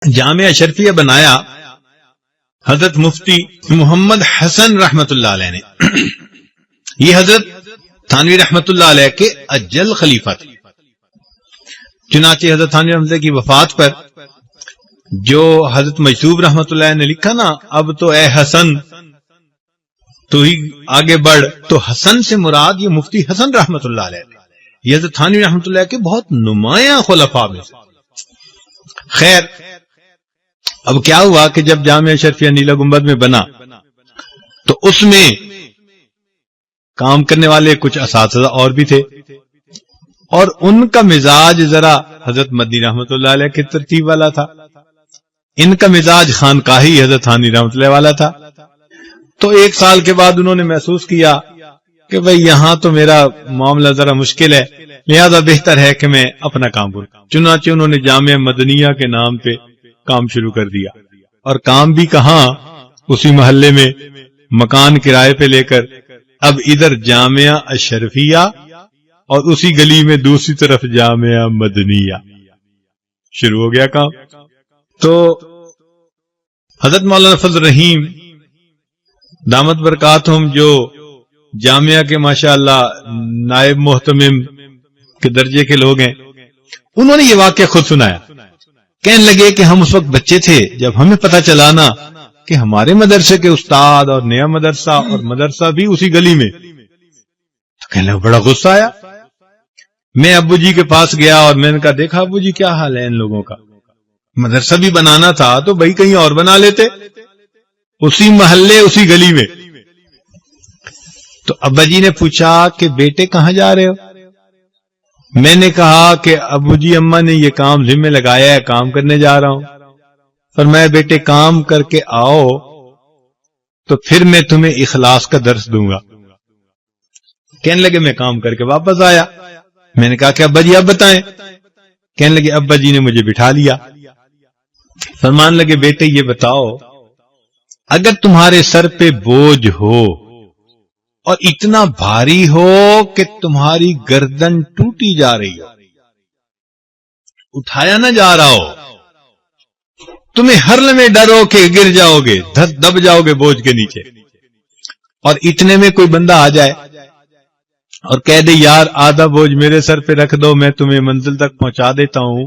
جامعہ اشرفیہ بنایا حضرت مفتی محمد حسن رحمت اللہ علیہ نے. یہ حضرت تھانوی رحمت اللہ علیہ کے اجل خلیفہ تھے. چنانچہ حضرت تھانوی رحمت اللہ کی وفات پر جو حضرت مجذوب رحمت اللہ نے لکھا نا، اب تو اے حسن تو ہی آگے بڑھ، تو حسن سے مراد یہ مفتی حسن رحمت اللہ علیہ. یہ حضرت تھانوی رحمت اللہ کے بہت نمایاں خلفاء میں. خیر، اب کیا ہوا کہ جب جامعہ اشرفیہ نیلا گنبد میں بنا تو اس میں کام کرنے والے کچھ اساتذہ اور بھی تھے، اور ان کا مزاج ذرا حضرت مدنی رحمت اللہ علیہ کی ترتیب والا تھا، ان کا مزاج خانقاہی حضرت تھانوی رحمت اللہ والا تھا. تو ایک سال کے بعد انہوں نے محسوس کیا کہ بھئی یہاں تو میرا معاملہ ذرا مشکل ہے، لہذا بہتر ہے کہ میں اپنا کام کروں. چنانچہ انہوں نے جامعہ مدنیہ کے نام پہ کام شروع کر دیا، اور کام بھی کہاں، اسی محلے میں مکان کرائے پہ لے کر اب ادھر جامعہ اشرفیہ اور اسی گلی میں دوسری طرف جامعہ مدنیہ شروع ہو گیا کام. تو حضرت مولانا فضل رحیم دامت برکاتہم جو جامعہ کے ماشاءاللہ نائب محتمم کے درجے کے لوگ ہیں، انہوں نے یہ واقعہ خود سنایا. کہنے لگے کہ ہم اس وقت بچے تھے جب ہمیں پتہ چلا نا کہ ہمارے مدرسے کے استاد اور نیا مدرسہ اور مدرسہ بھی اسی گلی میں، تو کہنے لگے بڑا غصہ آیا. میں ابو جی کے پاس گیا اور میں نے کہا دیکھا ابو جی کیا حال ہے ان لوگوں کا، مدرسہ بھی بنانا تھا تو بھائی کہیں اور بنا لیتے، اسی محلے اسی گلی میں. تو ابا جی نے پوچھا کہ بیٹے کہاں جا رہے ہو؟ میں نے کہا کہ ابو جی اماں نے یہ کام ذمہ لگایا ہے، کام کرنے جا رہا ہوں. فرمایا بیٹے کام کر کے آؤ تو پھر میں تمہیں اخلاص کا درس دوں گا. کہنے لگے میں کام کر کے واپس آیا. میں نے کہا کہ ابا جی اب بتائیں. کہنے لگے ابا جی نے مجھے بٹھا لیا. فرمان لگے بیٹے یہ بتاؤ، اگر تمہارے سر پہ بوجھ ہو اور اتنا بھاری ہو کہ تمہاری گردن ٹوٹی جا رہی ہو، اٹھایا نہ جا رہا ہو، تمہیں ہر لمحے ڈر ہو کہ گر جاؤ گے، دب جاؤ گے بوجھ کے نیچے، اور اتنے میں کوئی بندہ آ جائے اور کہہ دے یار آدھا بوجھ میرے سر پہ رکھ دو میں تمہیں منزل تک پہنچا دیتا ہوں،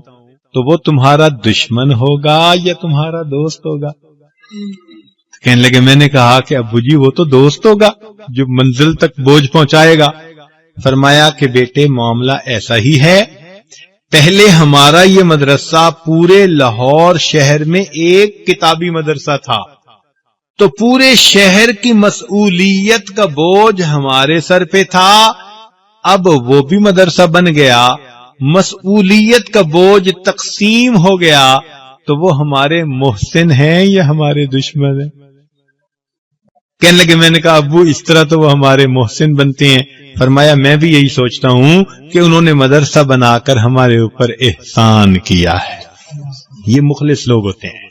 تو وہ تمہارا دشمن ہوگا یا تمہارا دوست ہوگا؟ کہنے لگے میں نے کہا کہ ابو جی وہ تو دوست ہوگا جو منزل تک بوجھ پہنچائے گا. فرمایا کہ بیٹے معاملہ ایسا ہی ہے، پہلے ہمارا یہ مدرسہ پورے لاہور شہر میں ایک کتابی مدرسہ تھا، تو پورے شہر کی مسئولیت کا بوجھ ہمارے سر پہ تھا. اب وہ بھی مدرسہ بن گیا، مسئولیت کا بوجھ تقسیم ہو گیا، تو وہ ہمارے محسن ہیں یا ہمارے دشمن ہیں؟ کہنے لگے میں نے کہا ابو اس طرح تو وہ ہمارے محسن بنتے ہیں. فرمایا میں بھی یہی سوچتا ہوں کہ انہوں نے مدرسہ بنا کر ہمارے اوپر احسان کیا ہے. یہ مخلص لوگ ہوتے ہیں.